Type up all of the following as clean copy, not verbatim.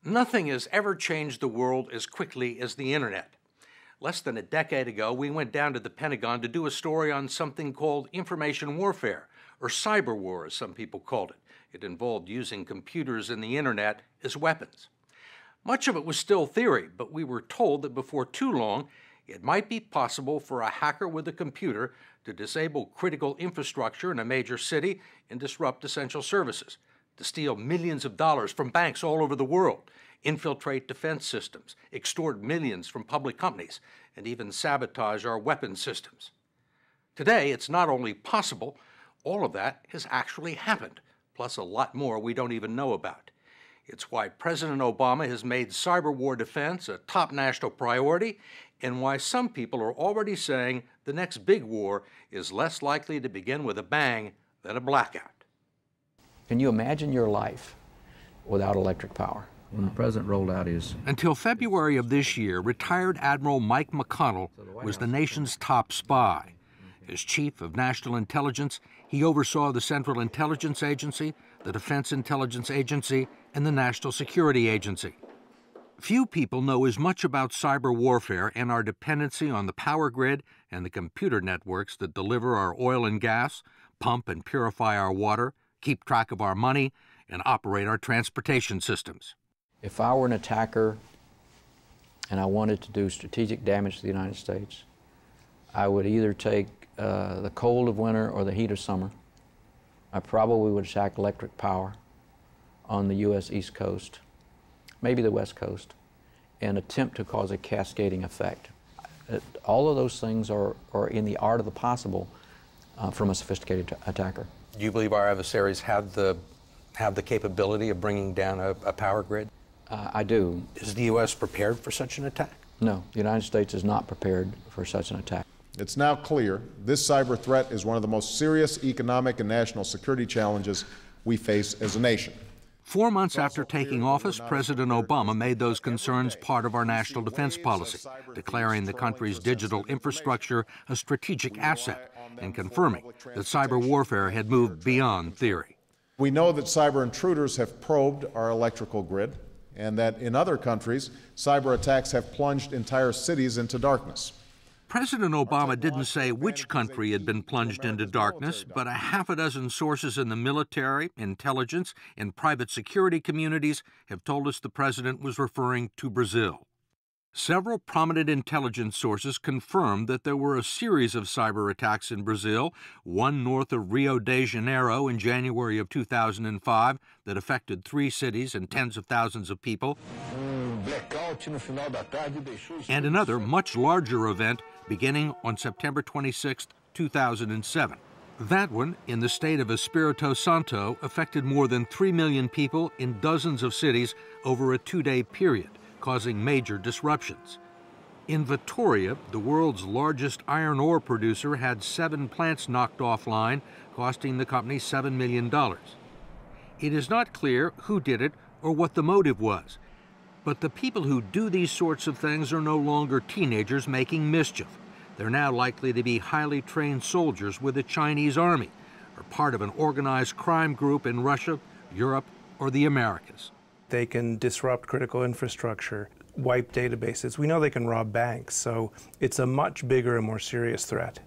Nothing has ever changed the world as quickly as the internet. Less than a decade ago, we went down to the Pentagon to do a story on something called information warfare, or cyber war, as some people called it. It involved using computers and the internet as weapons. Much of it was still theory, but we were told that before too long, it might be possible for a hacker with a computer to disable critical infrastructure in a major city and disrupt essential services, to steal millions of dollars from banks all over the world, infiltrate defense systems, extort millions from public companies, and even sabotage our weapons systems. Today, it's not only possible, all of that has actually happened, plus a lot more we don't even know about. It's why President Obama has made cyber war defense a top national priority, and why some people are already saying the next big war is less likely to begin with a bang than a blackout. Can you imagine your life without electric power? When the president rolled out his... Until February of this year, retired Admiral Mike McConnell was the nation's top spy. As Chief of National Intelligence, he oversaw the Central Intelligence Agency, the Defense Intelligence Agency, and the National Security Agency. Few people know as much about cyber warfare and our dependency on the power grid and the computer networks that deliver our oil and gas, pump and purify our water, keep track of our money, and operate our transportation systems. If I were an attacker and I wanted to do strategic damage to the United States, I would either take the cold of winter or the heat of summer. I probably would attack electric power on the U.S. East Coast, maybe the West Coast, and attempt to cause a cascading effect. All of those things are in the art of the possible from a sophisticated attacker. Do you believe our adversaries have the capability of bringing down a power grid? I do. Is the U.S. prepared for such an attack? No, the United States is not prepared for such an attack. It's now clear this cyber threat is one of the most serious economic and national security challenges we face as a nation. 4 months after taking office, President Obama made those concerns part of our national defense policy, declaring the country's digital infrastructure a strategic asset and confirming that cyber warfare had moved beyond theory. We know that cyber intruders have probed our electrical grid, and that in other countries, cyber attacks have plunged entire cities into darkness. President Obama didn't say which country had been plunged into darkness, but a half a dozen sources in the military, intelligence, and private security communities have told us the president was referring to Brazil. Several prominent intelligence sources confirmed that there were a series of cyber attacks in Brazil, one north of Rio de Janeiro in January of 2005 that affected 3 cities and tens of thousands of people, and another much larger event beginning on September 26, 2007. That one, in the state of Espírito Santo, affected more than 3 million people in dozens of cities over a 2-day period, causing major disruptions. In Vitoria, the world's largest iron ore producer had 7 plants knocked offline, costing the company $7 million. It is not clear who did it or what the motive was, but the people who do these sorts of things are no longer teenagers making mischief. They're now likely to be highly trained soldiers with the Chinese army, or part of an organized crime group in Russia, Europe, or the Americas. They can disrupt critical infrastructure, wipe databases. We know they can rob banks, so it's a much bigger and more serious threat.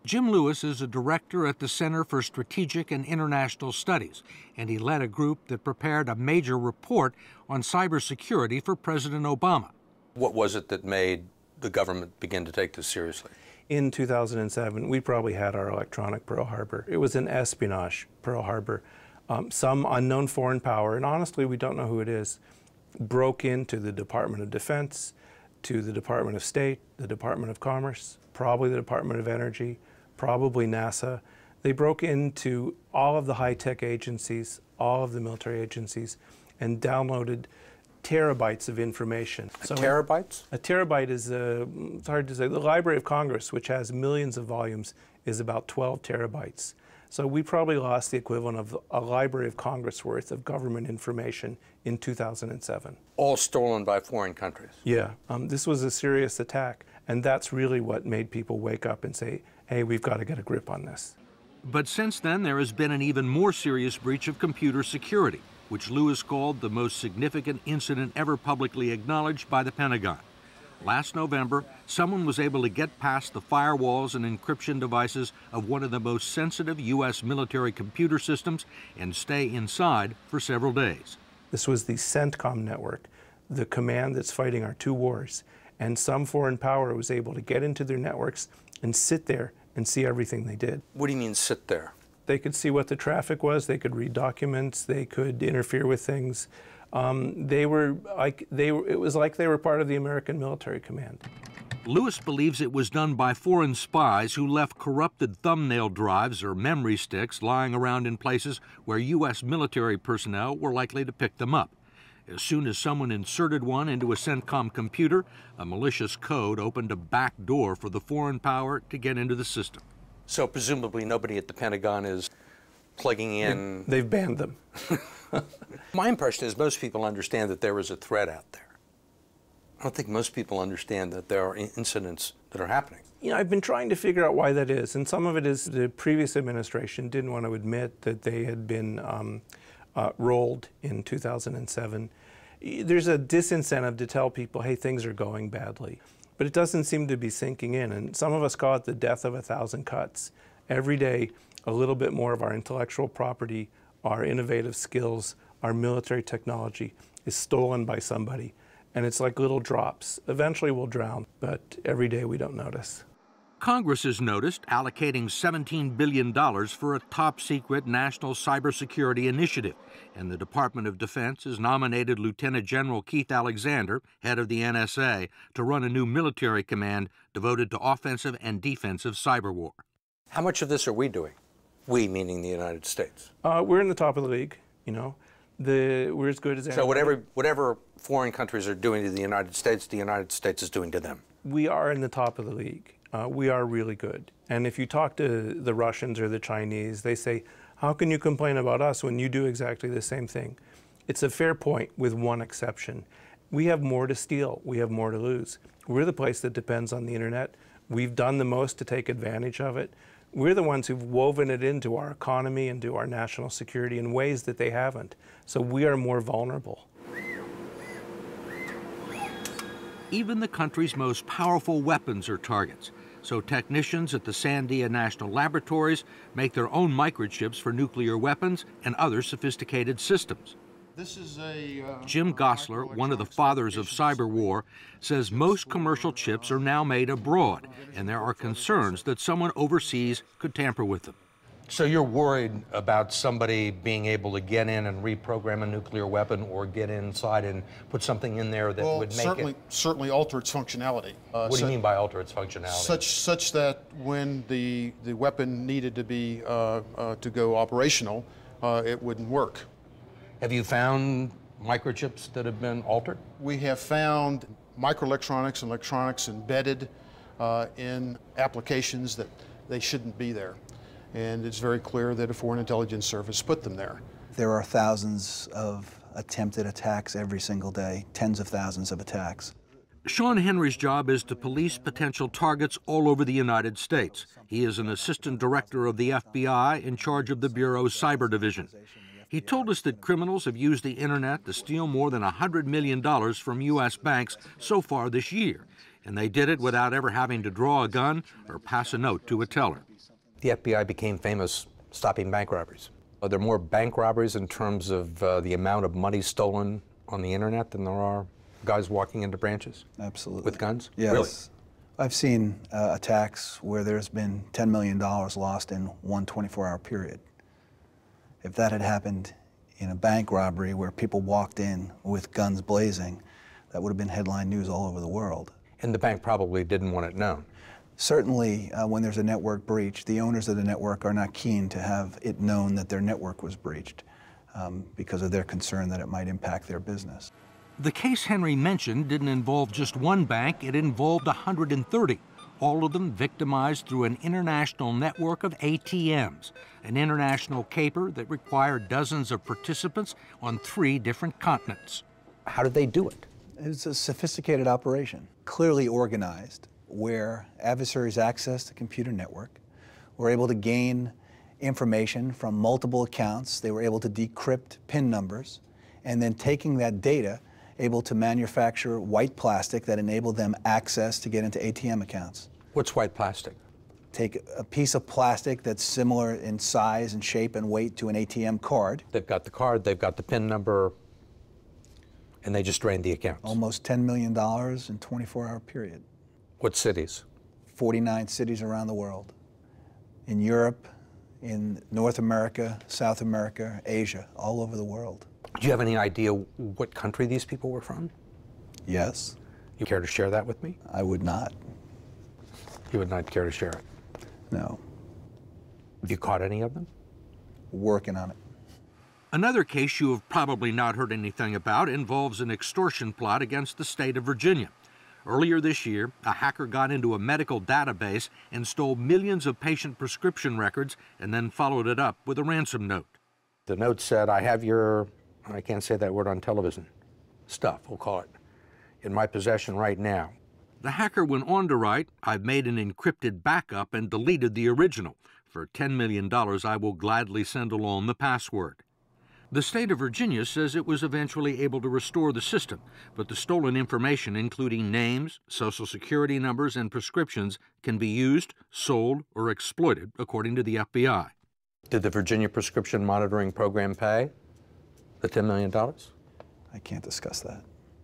Jim Lewis is a director at the Center for Strategic and International Studies, and he led a group that prepared a major report on cybersecurity for President Obama. What was it that made the government begin to take this seriously? In 2007, we probably had our electronic Pearl Harbor. It was an espionage Pearl Harbor. Some unknown foreign power, and honestly, we don't know who it is, broke into the Department of Defense, to the Department of State, the Department of Commerce, probably the Department of Energy, probably NASA. They broke into all of the high-tech agencies, all of the military agencies, and downloaded terabytes of information. Terabytes? A terabyte is, it's hard to say. The Library of Congress, which has millions of volumes, is about 12 terabytes. So we probably lost the equivalent of a Library of Congress worth of government information in 2007. All stolen by foreign countries? Yeah. This was a serious attack, and that's really what made people wake up and say, hey, we've got to get a grip on this. But since then, there has been an even more serious breach of computer security. which Lewis called the most significant incident ever publicly acknowledged by the Pentagon. Last November, someone was able to get past the firewalls and encryption devices of one of the most sensitive U.S. military computer systems and stay inside for several days. This was the CENTCOM network, the command that's fighting our two wars. And some foreign power was able to get into their networks and sit there and see everything they did. What do you mean, sit there? They could see what the traffic was, they could read documents, they could interfere with things. It was like they were part of the American military command. Lewis believes it was done by foreign spies who left corrupted thumbnail drives or memory sticks lying around in places where U.S. military personnel were likely to pick them up. As soon as someone inserted one into a CENTCOM computer, a malicious code opened a back door for the foreign power to get into the system. So presumably nobody at the Pentagon is plugging in... They've banned them. My impression is most people understand that there is a threat out there. I don't think most people understand that there are incidents that are happening. You know, I've been trying to figure out why that is, and some of it is the previous administration didn't want to admit that they had been rolled in 2007. There's a disincentive to tell people, hey, things are going badly. But it doesn't seem to be sinking in, and some of us call it the death of 1,000 cuts. Every day, a little bit more of our intellectual property, our innovative skills, our military technology is stolen by somebody. And it's like little drops. Eventually we'll drown, but every day we don't notice. Congress has noticed allocating $17 billion for a top-secret national cybersecurity initiative, and the Department of Defense has nominated Lieutenant General Keith Alexander, head of the NSA, to run a new military command devoted to offensive and defensive cyber war. How much of this are we doing? We, meaning the United States. We're in the top of the league, you know. We're as good as anybody. So whatever foreign countries are doing to the United States is doing to them. We are in the top of the league. We are really good. And if you talk to the Russians or the Chinese, they say, how can you complain about us when you do exactly the same thing? It's a fair point with one exception. We have more to steal. We have more to lose. We're the place that depends on the internet. We've done the most to take advantage of it. We're the ones who've woven it into our economy and to our national security in ways that they haven't. So we are more vulnerable. Even the country's most powerful weapons are targets. So technicians at the Sandia National Laboratories make their own microchips for nuclear weapons and other sophisticated systems. This is Jim Gosler, one of the fathers of cyber war, says most commercial chips are now made abroad, and there are concerns that someone overseas could tamper with them. So you're worried about somebody being able to get in and reprogram a nuclear weapon or get inside and put something in there that would make certainly alter its functionality. What do you mean by alter its functionality? Such that when the weapon needed to be to go operational, it wouldn't work. Have you found microchips that have been altered? We have found microelectronics and electronics embedded in applications that they shouldn't be there. And it's very clear that a foreign intelligence service put them there. There are thousands of attempted attacks every single day, tens of thousands of attacks. Sean Henry's job is to police potential targets all over the United States. He is an assistant director of the FBI in charge of the Bureau's cyber division. He told us that criminals have used the internet to steal more than $100 million from U.S. banks so far this year, and they did it without ever having to draw a gun or pass a note to a teller. The FBI became famous stopping bank robberies. Are there more bank robberies in terms of the amount of money stolen on the internet than there are guys walking into branches? Absolutely. With guns? Yes. Really? I've seen attacks where there's been $10 million lost in one 24-hour period. If that had happened in a bank robbery where people walked in with guns blazing, that would have been headline news all over the world. And the bank probably didn't want it known. Certainly, when there's a network breach, the owners of the network are not keen to have it known that their network was breached because of their concern that it might impact their business. The case Henry mentioned didn't involve just one bank, it involved 130. All of them victimized through an international network of ATMs, an international caper that required dozens of participants on 3 different continents. How did they do it? It was a sophisticated operation, clearly organized, where adversaries accessed the computer network, were able to gain information from multiple accounts. They were able to decrypt PIN numbers, and then taking that data, able to manufacture white plastic that enabled them access to get into ATM accounts. What's white plastic? Take a piece of plastic that's similar in size and shape and weight to an ATM card. They've got the card, they've got the PIN number, and they just drained the accounts. Almost $10 million in a 24-hour period. What cities? 49 cities around the world. In Europe, in North America, South America, Asia, all over the world. Do you have any idea what country these people were from? Yes. You care to share that with me? I would not. You would not care to share it? No. Have you caught any of them? Working on it. Another case you have probably not heard anything about involves an extortion plot against the state of Virginia. Earlier this year, a hacker got into a medical database and stole millions of patient prescription records and then followed it up with a ransom note. The note said, I have your, I can't say that word on television, stuff, we'll call it, in my possession right now. The hacker went on to write, I've made an encrypted backup and deleted the original. For $10 million, I will gladly send along the password. The state of Virginia says it was eventually able to restore the system, but the stolen information, including names, social security numbers, and prescriptions, can be used, sold, or exploited, according to the FBI. Did the Virginia Prescription Monitoring Program pay the $10 million? I can't discuss that.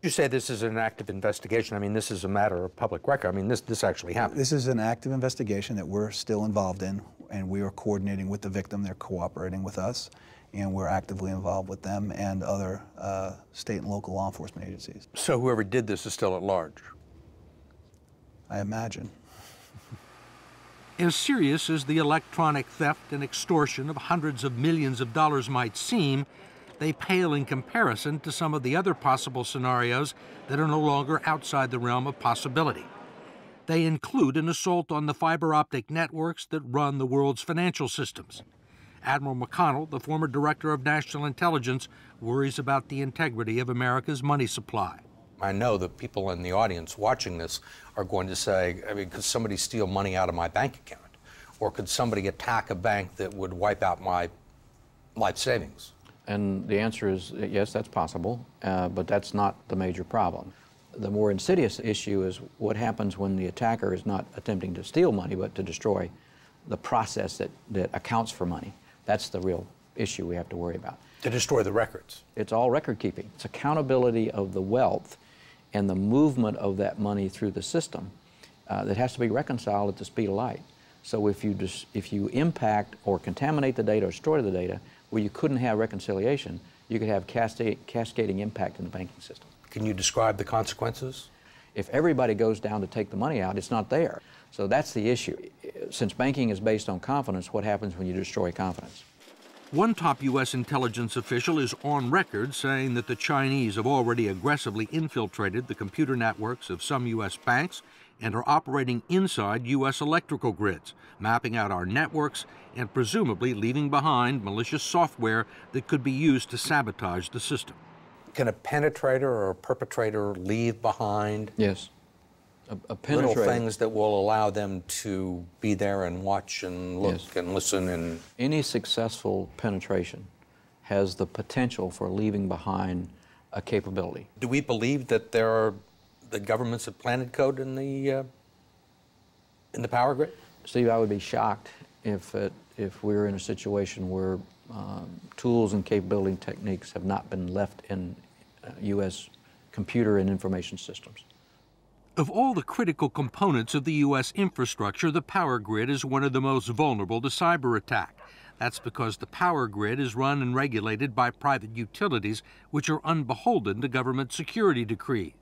You say this is an active investigation. I mean, this is a matter of public record. I mean, this actually happened. This is an active investigation that we're still involved in, and we are coordinating with the victim. They're cooperating with us, and we're actively involved with them and other state and local law enforcement agencies. So whoever did this is still at large? I imagine. As serious as the electronic theft and extortion of hundreds of millions of dollars might seem, they pale in comparison to some of the other possible scenarios that are no longer outside the realm of possibility. They include an assault on the fiber optic networks that run the world's financial systems. Admiral McConnell, the former director of national intelligence, worries about the integrity of America's money supply. I know that people in the audience watching this are going to say, I mean, could somebody steal money out of my bank account? Or could somebody attack a bank that would wipe out my life savings? And the answer is yes, that's possible, but that's not the major problem. The more insidious issue is what happens when the attacker is not attempting to steal money, but to destroy the process that accounts for money. That's the real issue we have to worry about. To destroy the records? It's all record keeping. It's accountability of the wealth and the movement of that money through the system that has to be reconciled at the speed of light. So if you impact or contaminate the data or destroy the data where you couldn't have reconciliation, you could have cascading impact in the banking system. Can you describe the consequences? If everybody goes down to take the money out, it's not there. So that's the issue. Since banking is based on confidence, what happens when you destroy confidence? One top U.S. intelligence official is on record saying that the Chinese have already aggressively infiltrated the computer networks of some U.S. banks and are operating inside U.S. electrical grids, mapping out our networks and presumably leaving behind malicious software that could be used to sabotage the system. Can a penetrator or a perpetrator leave behind Yes. A penetrator, little things that will allow them to be there and watch and look Yes. and listen? And any successful penetration has the potential for leaving behind a capability. do we believe that the governments have planted code in the power grid? Steve, I would be shocked if we're in a situation where tools and capability techniques have not been left in U.S. computer and information systems. Of all the critical components of the U.S. infrastructure, the power grid is one of the most vulnerable to cyber attack. That's because the power grid is run and regulated by private utilities, which are unbeholden to government security decrees.